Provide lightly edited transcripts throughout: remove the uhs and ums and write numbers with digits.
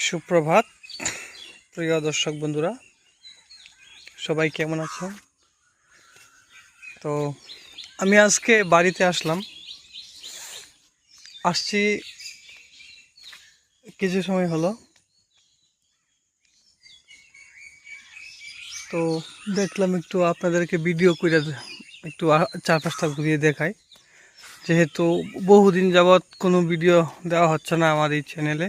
সুপ্রভাত প্রিয় দর্শক বন্ধুরা, সবাই কেমন আছেন? তো আমি আজকে বাড়িতে আসছি কিছু সময় হলো। তো দেখলাম একটু আপনাদেরকে ভিডিও করে একটু চারপাশটা ঘুরিয়ে দেখাই, যেহেতু বহুদিন যাবৎ কোনো ভিডিও দেওয়া হচ্ছে না আমার এই চ্যানেলে।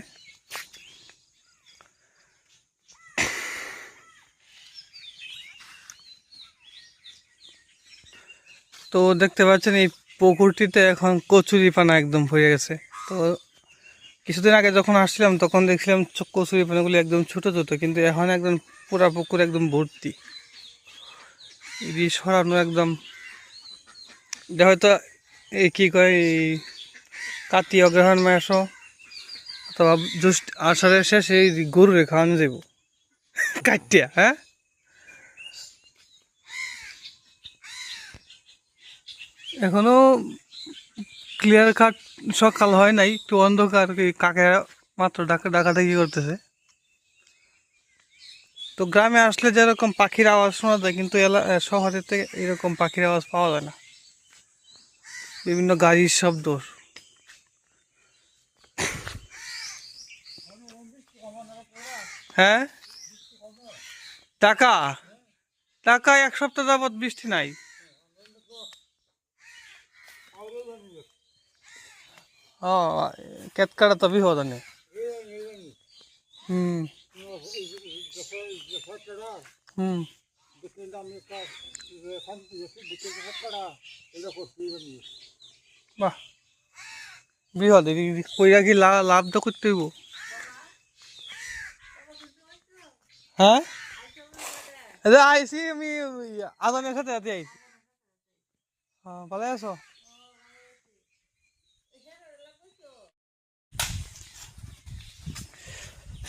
তো দেখতে পাচ্ছেন এই পুকুরটিতে এখন কচুরিপানা একদম হয়ে গেছে। তো কিছুদিন আগে যখন আসছিলাম তখন দেখছিলাম কচুরিপানাগুলি একদম ছোট ছোট, কিন্তু এখন একদম পুরা পুকুর একদম ভর্তি। ইলিশ সরানো একদম, হয়তো এই কী কয় এই কাতি অগ্রহায়ণ মাস অথবা জ্যৈষ্ঠ আষাঢ়ের শেষ এই গরুরে খাওয়ানো যাব কাটিয়া। হ্যাঁ, এখনো ক্লিয়ার কাট সকাল হয় নাই, একটু অন্ধকার। কাকে মাত্র ডাকাডাকি করতেছে। তো গ্রামে আসলে যেরকম পাখির আওয়াজ শোনা যায়, কিন্তু শহরের থেকে এরকম পাখির আওয়াজ পাওয়া যায় না। বিভিন্ন গাড়ির শব্দ। হ্যাঁ, টাকা টাকা এক সপ্তাহ যাবৎ বৃষ্টি নাই। ও, কেতকাটা তো বিহদ নেই। হুম হুম বাহ, বৃহৎ কইরা কি লাভ তো করতে হইব। হ্যাঁ, আইসি আমি আদানের সাথে রাতে আইসি। হ্যাঁ, ভালো আছো?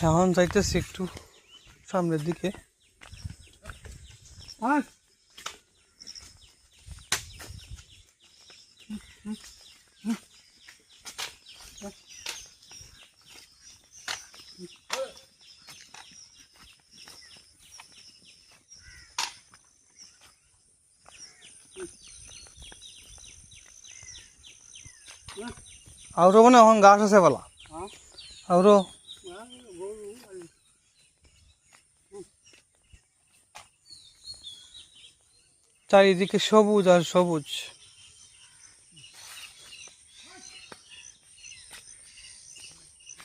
এখন যাইতেছি একটু সামনের দিকে। আরো মানে এখন গাছ আছে বলা আরো। চারিদিকে সবুজ আর সবুজ।